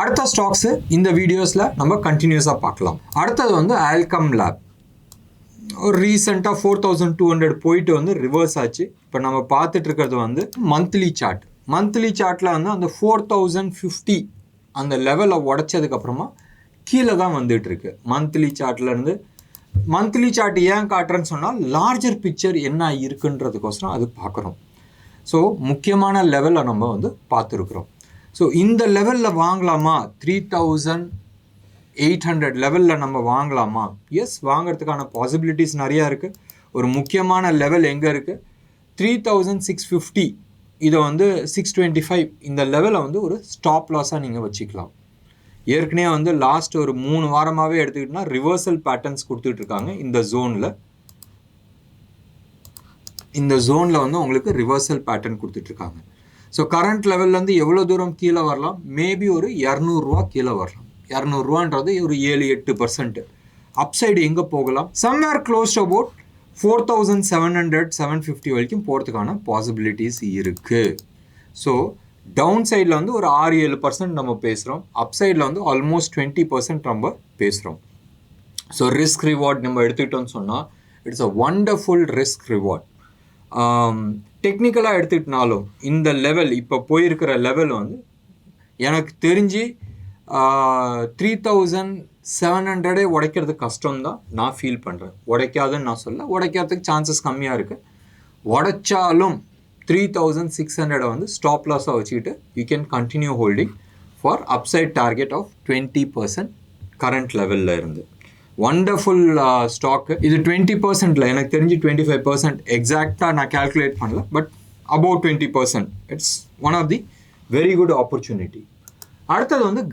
அடுத்த ஸ்டாக்ஸ் இந்த வீடியோஸில் நம்ம கண்டினியூஸாக பார்க்கலாம். அடுத்தது வந்து ஆல்கம் லேப். ஒரு ரீசெண்டாக 4200 போயிட்டு வந்து ரிவர்ஸ் ஆச்சு. இப்போ நம்ம பார்த்துட்டு இருக்கிறது வந்து மந்த்லி சார்ட். மந்த்லி சார்ட்டில் வந்து அந்த 4050 அந்த லெவலை உடைச்சதுக்கப்புறமா கீழே தான் வந்துட்டு இருக்கு. மந்த்லி சார்ட்லேருந்து மந்த்லி சார்ட் ஏன் காட்டுறேன்னு சொன்னால் லார்ஜர் பிக்சர் என்ன இருக்குன்றதுக்கோசரம் அது பார்க்குறோம். ஸோ முக்கியமான லெவலை நம்ம வந்து பார்த்துருக்குறோம். ஸோ இந்த லெவலில் வாங்கலாமா? 3800 லெவலில் நம்ம வாங்கலாமா? எஸ், வாங்கிறதுக்கான பாசிபிலிட்டிஸ் நிறையா இருக்குது. ஒரு முக்கியமான லெவல் எங்கே இருக்குது? 3650. இதை வந்து 625 இந்த லெவலை வந்து ஒரு ஸ்டாப் லாஸாக நீங்கள் வச்சுக்கலாம். ஏற்கனவே வந்து லாஸ்ட் ஒரு 3 வாரமாகவே எடுத்துக்கிட்டோன்னா ரிவர்சல் பேட்டர்ன்ஸ் கொடுத்துட்ருக்காங்க. இந்த ஜோனில் வந்து உங்களுக்கு ரிவர்சல் பேட்டர்ன் கொடுத்துட்ருக்காங்க. ஸோ கரண்ட் லெவல்லேருந்து எவ்வளோ தூரம் கீழே வரலாம்? மேபி ஒரு 200 கீழே வரலாம். 200 ஒரு 7-8%. அப்சைடு எங்கே போகலாம்? சம்வேர் க்ளோஸ் டு அபவுட் 4700-750 வரைக்கும் போகிறதுக்கான பாசிபிலிட்டிஸ் இருக்குது. ஸோ டவுன் சைடில் வந்து ஒரு 6-7% நம்ம பேசுகிறோம். அப் சைடில் வந்து ஆல்மோஸ்ட் 20% நம்ம பேசுகிறோம். ஸோ ரிஸ்க் ரிவார்ட் நம்ம எடுத்துக்கிட்டோம்னு சொன்னால் it's a wonderful risk reward. டெக்னிக்கலாக எடுத்துக்கிட்டனாலும் இந்த லெவல் இப்போ போயிருக்கிற லெவல் வந்து எனக்கு தெரிஞ்சு 3700 உடைக்கிறது கஷ்டம்தான் நான் ஃபீல் பண்ணுறேன். உடைக்காதுன்னு நான் சொல்ல, உடைக்கிறதுக்கு சான்சஸ் கம்மியாக இருக்குது. உடைச்சாலும் 3600 வந்து ஸ்டாப் லாஸாக வச்சுக்கிட்டு you can continue holding for upside target of 20% current லெவலில் இருந்து. Wonderful stock. இது 20%ல எனக்கு தெரிஞ்சு 25%, எக்ஸாக்டாக நான் கேல்குலேட் பண்ணல, but about 20%. It's one of the very good opportunity. அடுத்தது வந்து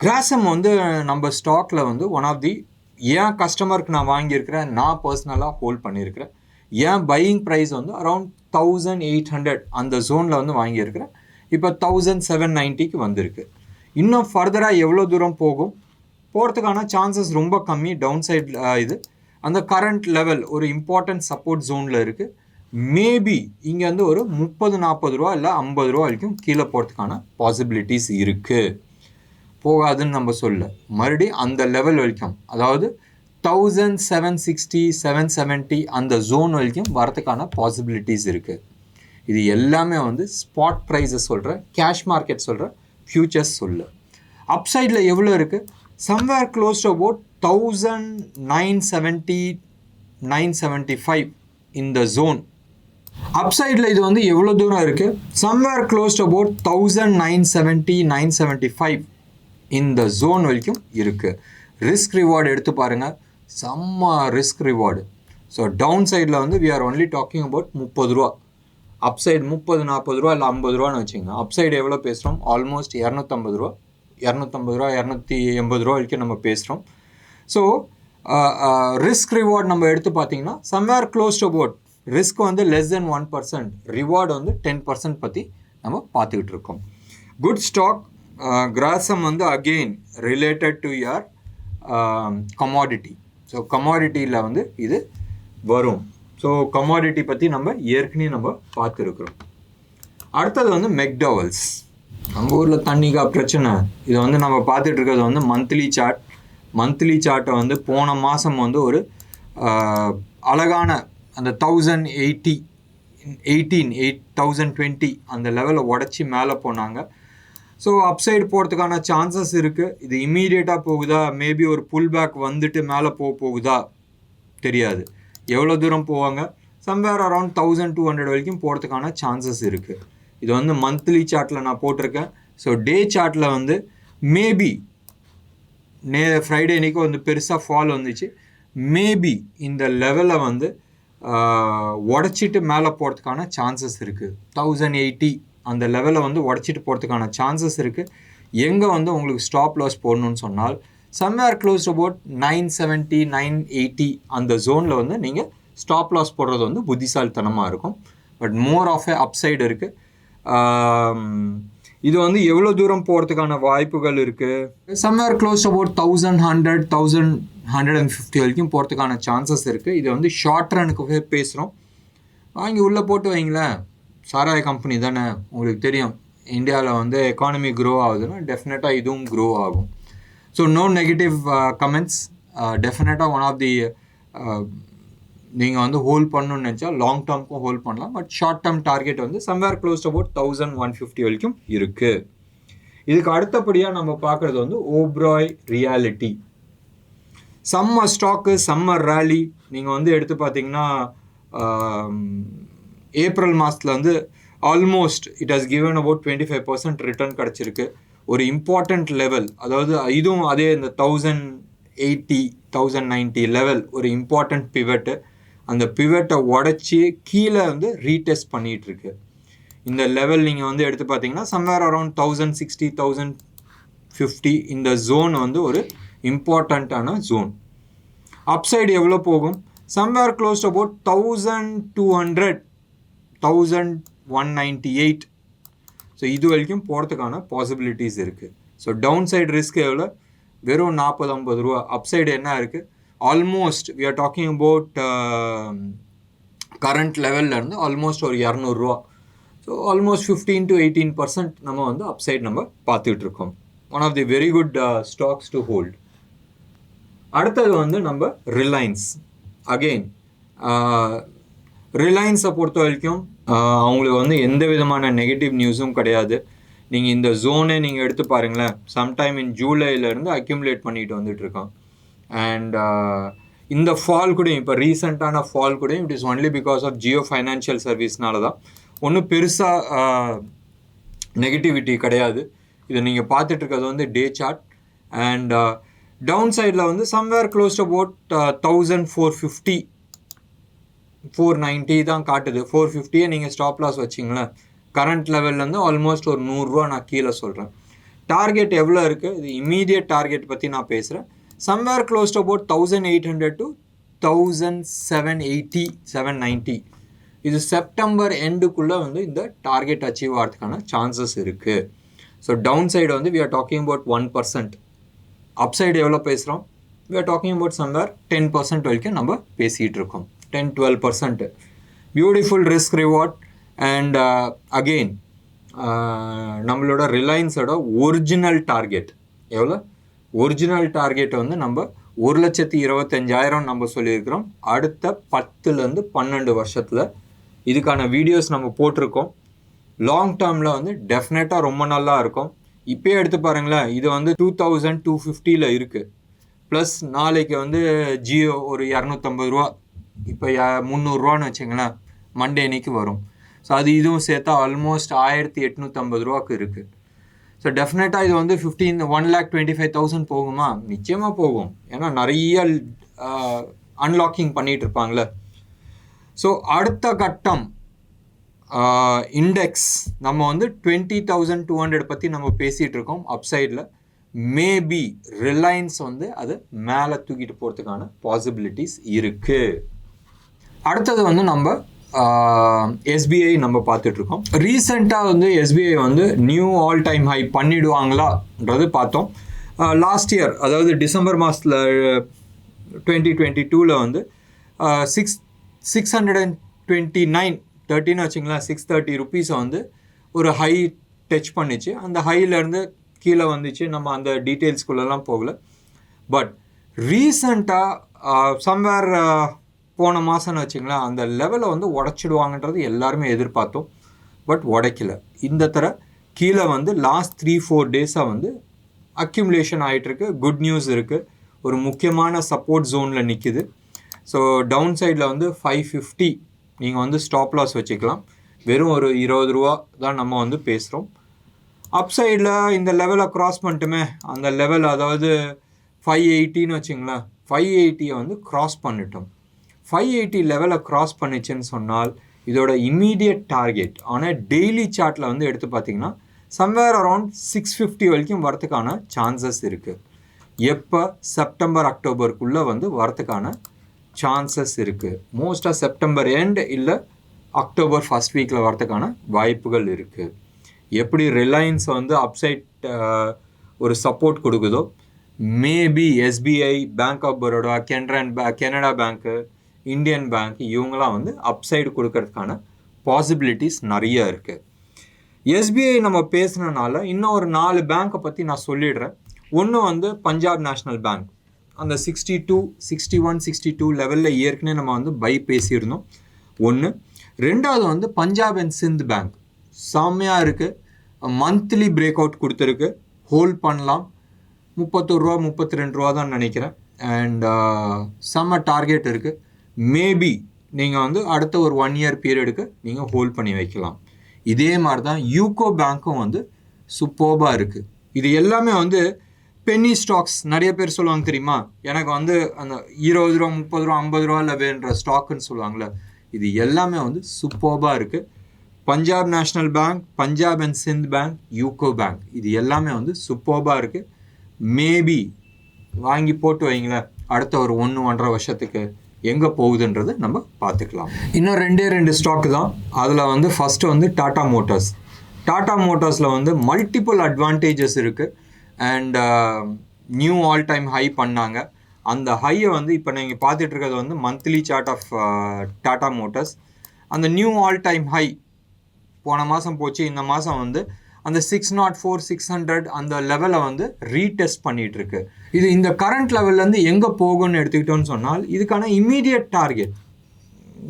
கிராசம் வந்து நம்ம ஸ்டாக்கில் வந்து ஒன் ஆஃப் தி ஏன் கஸ்டமருக்கு நான் வாங்கியிருக்கிறேன், நான் பர்சனலாக ஹோல்ட் பண்ணியிருக்கிறேன். ஏன் பையிங் ப்ரைஸ் வந்து அரௌண்ட் 1800 அந்த ஜோனில் வந்து வாங்கியிருக்கிறேன். இப்போ 1790 வந்திருக்கு. இன்னும் ஃபர்தராக எவ்வளோ தூரம் போகிறதுக்கான சான்சஸ் ரொம்ப கம்மி. டவுன் சைடில் இது அந்த கரண்ட் லெவல் ஒரு இம்பார்ட்டன்ட் சப்போர்ட் ஜோனில் இருக்குது. மேபி இங்கே வந்து ஒரு 30-40 இல்லை 50 வரைக்கும் கீழே போகிறதுக்கான பாசிபிலிட்டிஸ் இருக்குது. போகாதுன்னு நம்ம சொல்ல, மறுபடியும் அந்த லெவல் வரைக்கும், அதாவது 1760-770 அந்த ஜோன் வரைக்கும் வரதுக்கான பாசிபிலிட்டிஸ் இருக்குது. இது எல்லாமே வந்து ஸ்பாட் ப்ரைஸஸ் சொல்கிறேன், கேஷ் மார்க்கெட் சொல்கிறேன், ஃபியூச்சர்ஸ் சொல்ல. அப்சைடில் எவ்வளோ இருக்குது? somewhere close to about 1970-975 in the zone. அப்சைடில் இது வந்து எவ்வளோ தூரம் இருக்குது? somewhere close to about 1970-975 in the zone வரைக்கும் இருக்குது. ரிஸ்க் ரிவார்டு எடுத்து பாருங்கள், செம்ம ரிஸ்க் ரிவார்டு. ஸோ டவுன் சைடில் வந்து we are only talking about 30. Upside 30-40 இல்லை 50 வச்சுங்க. அப்சைடு எவ்வளோ பேசுகிறோம்? ஆல்மோஸ்ட் 250, 280 வரைக்கும் நம்ம பேசுகிறோம். ஸோ ரிஸ்க் ரிவார்ட் நம்ம எடுத்து பார்த்தீங்கன்னா somewhere close to about, risk வந்து லெஸ் தென் 1%, ரிவார்டு வந்து 10% பற்றி நம்ம பார்த்துக்கிட்டு இருக்கோம். Good stock. கிராசம் வந்து again related to your commodity. So கமாடிட்டியில் வந்து இது வரும். ஸோ கமாடிட்டி பற்றி நம்ம ஏற்கனவே நம்ம பார்த்துருக்குறோம். அடுத்தது வந்து மெக்டவல்ஸ். நம்ம ஊரில் தண்ணிக்கா பிரச்சனை. இதை வந்து நம்ம பார்த்துட்டு இருக்கிறது வந்து மந்த்லி சார்ட்டை வந்து போன மாதம் வந்து ஒரு அழகான அந்த 1020 அந்த லெவலை உடச்சி மேலே போனாங்க. ஸோ அப்சைடு போகிறதுக்கான சான்சஸ் இருக்குது. இது இம்மீடியட்டாக போகுதா, மேபி ஒரு புல் பேக் வந்துட்டு மேலே போகுதா தெரியாது. எவ்வளோ தூரம் போவாங்க? சம்வேர் அரௌண்ட் 1200 வரைக்கும் போகிறதுக்கான சான்சஸ் இருக்குது. இது வந்து மந்த்லி சார்ட்டில் நான் போட்டிருக்கேன். ஸோ டே சார்ட்டில் வந்து மேபி ஃப்ரைடே அன்றைக்கி வந்து பெருசாக ஃபால் வந்துச்சு. மேபி இந்த லெவலை வந்து உடச்சிட்டு மேலே போகிறதுக்கான சான்சஸ் இருக்குது. 1080 அந்த லெவலை வந்து உடச்சிட்டு போகிறதுக்கான சான்சஸ் இருக்குது. எங்கே வந்து உங்களுக்கு ஸ்டாப் லாஸ் போடணும்னு சொன்னால் சம்வேர் க்ளோஸ் அபவுட் 970-980 அந்த ஜோனில் வந்து நீங்கள் ஸ்டாப் லாஸ் போடுறது வந்து புத்திசாலித்தனமாக இருக்கும். But more of a upside இருக்குது. இது வந்து எவ்வளோ தூரம் போகிறதுக்கான வாய்ப்புகள் இருக்குது? சம்வேர் க்ளோஸ் அபவுட் 1100-1150 வரைக்கும் போகிறதுக்கான சான்சஸ் இருக்குது. இது வந்து ஷார்ட் ரனுக்கு பேசுகிறோம். வாங்கி உள்ளே போட்டு வைங்களேன். சாராய கம்பெனி தானே, உங்களுக்கு தெரியும் இந்தியாவில் வந்து எக்கானமி க்ரோ ஆகுதுன்னா டெஃபினட்டாக இதுவும் க்ரோ ஆகும். So no negative comments. டெஃபினட்டாக ஒன் ஆஃப் தி நீங்கள் வந்து ஹோல்ட் பண்ணணும்னு நினச்சா லாங் டேர்முக்கும் ஹோல்ட் பண்ணலாம். பட் ஷார்ட் டேர்ம் டார்கெட் வந்து சம்வேர் க்ளோஸ் டு அபவுட் 1150 வரைக்கும் இருக்குது. இதுக்கு அடுத்தபடியாக நம்ம பார்க்குறது வந்து Oberoi realty. Summer stock summer rally நீங்கள் வந்து எடுத்து பார்த்தீங்கன்னா ஏப்ரல் மாதத்தில் வந்து almost it has given about 25% return கிடச்சிருக்கு. ஒரு இம்பார்ட்டண்ட் லெவல், அதாவது இதுவும் அதே இந்த 1080 1090 லெவல் ஒரு இம்பார்ட்டண்ட் பிவெட்டு. அந்த பிவெட்டை உடச்சி கீழே வந்து ரீடெஸ்ட் பண்ணிகிட்ருக்கு. இந்த லெவல் நீங்கள் வந்து எடுத்து பார்த்தீங்கன்னா சம்வேர் அரௌண்ட் 1060 1050 இந்த ஜோன் வந்து ஒரு இம்பார்ட்டண்ட்டான ஜோன். அப்சைடு எவ்வளோ போகும்? Somewhere close about 1200 1198. ஸோ இது வரைக்கும் போகிறதுக்கான பாசிபிலிட்டிஸ் இருக்குது. ஸோ டவுன் சைடு ரிஸ்க் எவ்வளோ? வெறும் 40-50 ரூபா. அப்சைடு என்ன இருக்குது? Almost we are talking about current லெவல்லேருந்து ஆல்மோஸ்ட் ஒரு 200 ரூபா. ஸோ ஆல்மோஸ்ட் 15 to 18% நம்ம வந்து அப்சைட் நம்ம பார்த்துட்டு இருக்கோம். One of the very good stocks to hold. அடுத்தது வந்து நம்ம ரிலையன்ஸ். அகெயின் ரிலையன்ஸை பொறுத்த வரைக்கும் அவங்களுக்கு வந்து எந்த விதமான நெகட்டிவ் நியூஸும் கிடையாது. நீங்கள் இந்த ஜோனை நீங்கள் எடுத்து பாருங்களேன், சம்டைம் இன் ஜூலைலேருந்து அக்யூமுலேட் பண்ணிட்டு வந்துட்டுருக்கோம். அண்ட் இந்த ஃபால் கூட இப்போ ரீசெண்டான ஃபால் கூட it is only because of Jio financial சர்வீஸ்னால தான். ஒன்றும் பெருசாக நெகட்டிவிட்டி கிடையாது. இதை நீங்கள் பார்த்துட்டு இருக்கிறது வந்து டே சார்ட். அண்ட் டவுன் சைடில் வந்து சம்வேர் க்ளோஸ் அபவுட் 1450 490 தான் காட்டுது. 450 நீங்கள் ஸ்டாப் லாஸ் வச்சிங்களேன். கரண்ட் லெவல்லேருந்து ஆல்மோஸ்ட் ஒரு 100 ரூபா நான் கீழே சொல்கிறேன். டார்கெட் எவ்வளோ இருக்குது? இது இமீடியட் டார்கெட் பற்றி நான் பேசுகிறேன். Somewhere close about 1800 to 1780 790. இது செப்டம்பர் எண்டுக்குள்ளே வந்து இந்த டார்கெட் அச்சீவ் ஆகிறதுக்கான சான்சஸ் இருக்குது. ஸோ டவுன் சைடு வந்து we are talking about 1%. Upside எவ்வளோ பேசுகிறோம்? We are talking about somewhere 10% வரைக்கும் நம்ம பேசிகிட்டு இருக்கோம். 10-12%. Beautiful risk reward. And again நம்மளோட ரிலையன்ஸோட ஒரிஜினல் டார்கெட் எவ்வளோ? ஒரிஜினல் டார்கெட் வந்து நம்ம 1,25,000 நம்ம சொல்லியிருக்கிறோம். அடுத்த 10லேருந்து 12 வருஷத்தில் இதுக்கான வீடியோஸ் நம்ம போட்டிருக்கோம். லாங் டேர்மில் வந்து டெஃபினட்டாக ரொம்ப நல்லா இருக்கும். இப்போயே எடுத்து பாருங்களேன், இது வந்து 2250 இருக்குது. ப்ளஸ் நாளைக்கு வந்து ஜியோ ஒரு 250 ரூபா, இப்போ 300 ரூபான்னு வச்சுங்களேன், மண்டே அன்னைக்கு வரும். ஸோ அது இதுவும் சேர்த்தா ஆல்மோஸ்ட் 1850 ரூபாக்கு இருக்குது. ஸோ டெஃபினட்டாக இது வந்து 1,25,000 போகுமா? நிச்சயமாக போகும். ஏன்னா நிறைய அன்லாக்கிங் பண்ணிகிட்டு இருப்பாங்களே. ஸோ அடுத்த கட்டம் இண்டெக்ஸ் நம்ம வந்து 20,200 பற்றி நம்ம பேசிகிட்டு இருக்கோம். அப்சைடில் மேபி ரிலையன்ஸ் வந்து அது மேலே தூக்கிட்டு போகிறதுக்கான பாசிபிலிட்டிஸ் இருக்குது. அடுத்தது வந்து நம்ம எஸ்பிஐ நம்ம பார்த்துட்ருக்கோம். ரீசெண்டாக வந்து எஸ்பிஐ வந்து நியூ ஆல் டைம் ஹை பண்ணிடுவாங்களான்றது பார்த்தோம். லாஸ்ட் இயர், அதாவது டிசம்பர் மாதத்தில் 2022 வந்து 629 வச்சுங்களேன், 630 ருபீஸை வந்து ஒரு ஹை டச் பண்ணிச்சு. அந்த ஹையிலேருந்து கீழே வந்துச்சு. நம்ம அந்த டீட்டெயில்ஸ்குள்ளெல்லாம் போகல. பட் ரீசண்டாக சம்வேர் போன மாதம்னு வச்சுங்களேன், அந்த லெவலை வந்து உடச்சிடுவாங்கன்றது எல்லாருமே எதிர்பார்த்தோம். பட் உடைக்கல. இந்த தர கீழே வந்து லாஸ்ட் 3-4 டேஸாக வந்து அக்யூமுலேஷன் ஆகிட்டுருக்கு. குட் நியூஸ் இருக்குது. ஒரு முக்கியமான சப்போர்ட் ஜோனில் நிற்கிது. ஸோ டவுன் சைடில் வந்து 550 நீங்கள் வந்து ஸ்டாப் லாஸ் வச்சுக்கலாம். வெறும் ஒரு 20 ரூபா தான் நம்ம வந்து பேசுகிறோம். அப்சைடில் இந்த லெவலை க்ராஸ் பண்ணிட்டுமே, அந்த லெவல் அதாவது 580ன்னு வச்சுங்களேன், 580 வந்து க்ராஸ் பண்ணிட்டோம். 580 லெவலை க்ராஸ் பண்ணிச்சுன்னு சொன்னால் இதோட இம்மீடியட் டார்கெட் ஆனால் டெய்லி சார்ட்டில் வந்து எடுத்து பார்த்தீங்கன்னா சம்வேர் அரவுண்ட் 650 வரைக்கும் வரத்துக்கான சான்சஸ் இருக்குது. எப்போ? செப்டம்பர் அக்டோபருக்குள்ளே வந்து வரத்துக்கான சான்சஸ் இருக்குது. மோஸ்ட்டாக செப்டம்பர் எண்ட் இல்லை அக்டோபர் ஃபர்ஸ்ட் வீக்கில் வரத்துக்கான வாய்ப்புகள் இருக்குது. எப்படி ரிலையன்ஸ் வந்து அப்சைட் ஒரு சப்போர்ட் கொடுக்குதோ, maybe SBI, bank of Baroda, Canara bank, Indian bank இவங்களாம் வந்து அப்சைடு கொடுக்கறதுக்கான பாசிபிலிட்டிஸ் நிறைய இருக்குது. எஸ்பிஐ நம்ம பேசுனனால இன்னும் ஒரு 4 பேங்க்கை பற்றி நான் சொல்லிடுறேன். ஒன்று வந்து பஞ்சாப் நேஷ்னல் பேங்க், அந்த 62, 61, 62 லெவலில் ஏற்கனவே நம்ம வந்து பை பேசியிருந்தோம். ஒன்று. ரெண்டாவது வந்து பஞ்சாப் அண்ட் சிந்த் பேங்க் செம்மையாக இருக்குது, மந்த்லி பிரேக் அவுட் கொடுத்துருக்கு, ஹோல்ட் பண்ணலாம். 31 ரூபா 32 ரூபா தான் நினைக்கிறேன். அண்ட் செம்ம டார்கெட் இருக்குது. மேபி நீங்கள் வந்து அடுத்த ஒரு 1 இயர் பீரியடுக்கு நீங்கள் ஹோல்ட் பண்ணி வைக்கலாம். இதே மாதிரி தான் யூகோ பேங்க்கும் வந்து சூப்பர்பாக இருக்குது. இது எல்லாமே வந்து பென்னி ஸ்டாக்ஸ். நிறைய பேர் சொல்லுவாங்க தெரியுமா, எனக்கு வந்து அந்த 20 ரூபா 30 ரூபா 50 ரூபாவில் வேணுன்ற ஸ்டாக்குன்னு சொல்லுவாங்களே, இது எல்லாமே வந்து சூப்பர்பாக இருக்குது. Punjab national bank, Punjab and Sindh bank, UCO bank, இது எல்லாமே வந்து சூப்பர்பாக இருக்குது. மேபி வாங்கி போட்டு வைங்களேன், அடுத்த ஒரு 1-1.5 வருஷத்துக்கு எங்கே போகுதுன்றது நம்ம பார்த்துக்கலாம். இன்னும் 2 ஸ்டாக்கு தான். அதில் வந்து ஃபஸ்ட்டு வந்து டாடா மோட்டார்ஸ். டாடா மோட்டார்ஸில் வந்து மல்டிபிள் அட்வான்டேஜஸ் இருக்குது. And new all time high பண்ணாங்க. அந்த ஹையை வந்து இப்போ நீங்கள் பார்த்துட்டு இருக்கிறது வந்து monthly chart of Tata motors. அந்த நியூ ஆல் டைம் ஹை போன மாதம் போச்சு. இந்த மாதம் வந்து அந்த 604, 600 அந்த லெவலை வந்து ரீடெஸ்ட் பண்ணிகிட்ருக்கு. இது இந்த கரண்ட் லெவல்லேருந்து எங்கே போகும்னு எடுத்துக்கிட்டோன்னு சொன்னால், இதுக்கான இம்மீடியட் டார்கெட்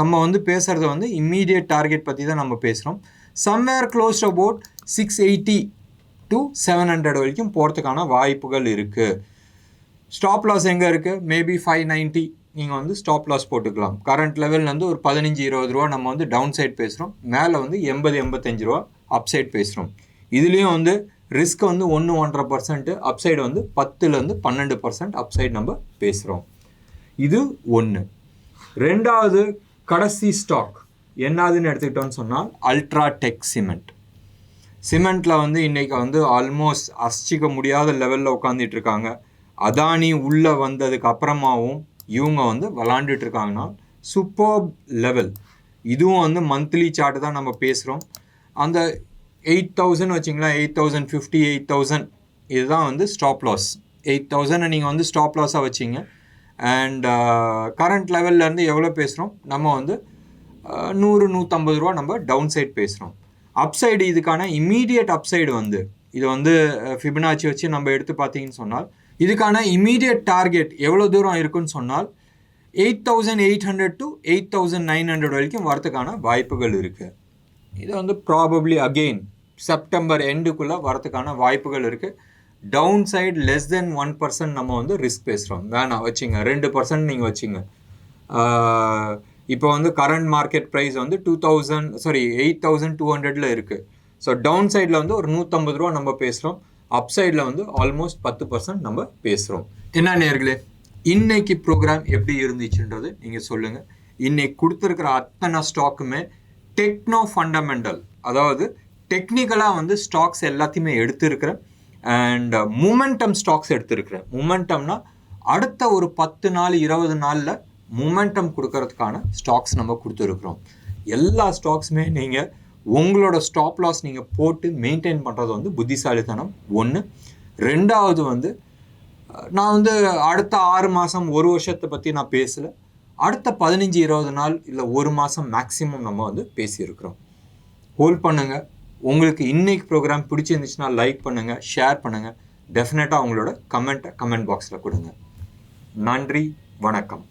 நம்ம வந்து பேசுகிறது வந்து இம்மீடியட் டார்கெட் பற்றி தான் நம்ம பேசுகிறோம். சம்வேர் க்ளோஸ் அபவுட் 680 to 700 வரைக்கும் போகிறதுக்கான வாய்ப்புகள் இருக்குது. ஸ்டாப் லாஸ் எங்கே இருக்குது? மேபி 590 நீங்கள் வந்து ஸ்டாப் லாஸ் போட்டுக்கலாம். கரண்ட் லெவல்லேருந்து ஒரு 15-20 ரூபா நம்ம வந்து டவுன் சைட் பேசுகிறோம். மேலே வந்து 80-85 ரூபா அப் சைட் பேசுகிறோம். இதுலேயும் வந்து ரிஸ்க் வந்து 1-1.5%, அப்சைடு வந்து 10-12% அப்சைடு நம்ம பேசுகிறோம். இது ஒன்று. ரெண்டாவது கடைசி ஸ்டாக் என்னதுன்னு எடுத்துக்கிட்டோன்னு சொன்னால் அல்ட்ராடெக் சிமெண்ட். சிமெண்ட்டில் வந்து இன்றைக்கி வந்து ஆல்மோஸ்ட் அசிக்க முடியாத லெவலில் உட்காந்துட்டு இருக்காங்க. அதானி உள்ளே வந்ததுக்கு அப்புறமாவும் இவங்க வந்து விளாண்டுட்டு இருக்காங்கன்னா சூப்பர் லெவல். இதுவும் வந்து மந்த்லி சார்ட்டு தான் நம்ம பேசுகிறோம். அந்த 8,000 வச்சிங்களா, 8,050, 8,000 இதுதான் வந்து ஸ்டாப் லாஸ். 8,000 நீங்கள் வந்து ஸ்டாப் லாஸாக வச்சிங்க. அண்ட் கரண்ட் லெவல்லேருந்து எவ்வளோ பேசுகிறோம், நம்ம வந்து 100-150 ரூபா நம்ம டவுன் சைட் பேசுகிறோம். அப்சைடு இதுக்கான இம்மீடியட் அப்சைடு வந்து இது வந்து ஃபிபனாச்சி வச்சு நம்ம எடுத்து பார்த்தீங்கன்னு சொன்னால் இதுக்கான இம்மீடியட் டார்கெட் எவ்வளோ தூரம் இருக்குன்னு சொன்னால் 8,800 to 8,900 வரைக்கும் வரத்துக்கான வாய்ப்புகள் இருக்குது. இது வந்து ப்ராபப்ளி அகெயின் செப்டம்பர் எண்டுக்குள்ளே வரத்துக்கான வாய்ப்புகள் இருக்குது. டவுன் சைடு லெஸ் தென் 1% நம்ம வந்து ரிஸ்க் பேசுகிறோம். வேணாம் வச்சுங்க, 2% நீங்கள் வச்சுங்க. இப்போ வந்து கரண்ட் மார்க்கெட் ப்ரைஸ் வந்து 8,200 இருக்குது. ஸோ டவுன் சைடில் வந்து ஒரு 150 ரூபா நம்ம பேசுகிறோம். அப் சைடில் வந்து ஆல்மோஸ்ட் 10% நம்ம பேசுகிறோம். என்ன நேயர்களே, இன்னைக்கு ப்ரோக்ராம் எப்படி இருந்துச்சுன்றது நீங்கள் சொல்லுங்கள். இன்னைக்கு கொடுத்துருக்கிற அத்தனை ஸ்டாக்குமே டெக்னோ ஃபண்டமெண்டல், அதாவது டெக்னிக்கலாக வந்து ஸ்டாக்ஸ் எல்லாத்தையுமே எடுத்துருக்கிறேன். அண்ட் மொமெண்டம் ஸ்டாக்ஸ் எடுத்துருக்கிறேன். மொமெண்டம்னா அடுத்த ஒரு 10 நாள் 20 நாளில் மொமெண்டம் கொடுக்கறதுக்கான ஸ்டாக்ஸ் நம்ம கொடுத்துருக்குறோம். எல்லா ஸ்டாக்ஸுமே நீங்கள் உங்களோட ஸ்டாப் லாஸ் நீங்கள் போட்டு மெயின்டைன் பண்ணுறது வந்து புத்திசாலித்தனம் ஒன்று. ரெண்டாவது வந்து நான் வந்து அடுத்த 6 மாதம் 1 வருஷத்தை பற்றி நான் பேசலை. அடுத்த 15-20 நாள் இல்லை 1 மாதம் மேக்ஸிமம் நம்ம வந்து பேசியிருக்கிறோம். ஹோல்ட் பண்ணுங்கள். உங்களுக்கு இன்னைக்கு ப்ரோக்ராம் பிடிச்சிருந்துச்சுன்னா லைக் பண்ணுங்கள், ஷேர் பண்ணுங்கள். டெஃபினட்டாக உங்களோட கமெண்ட் பாக்ஸில் கொடுங்க. நன்றி, வணக்கம்.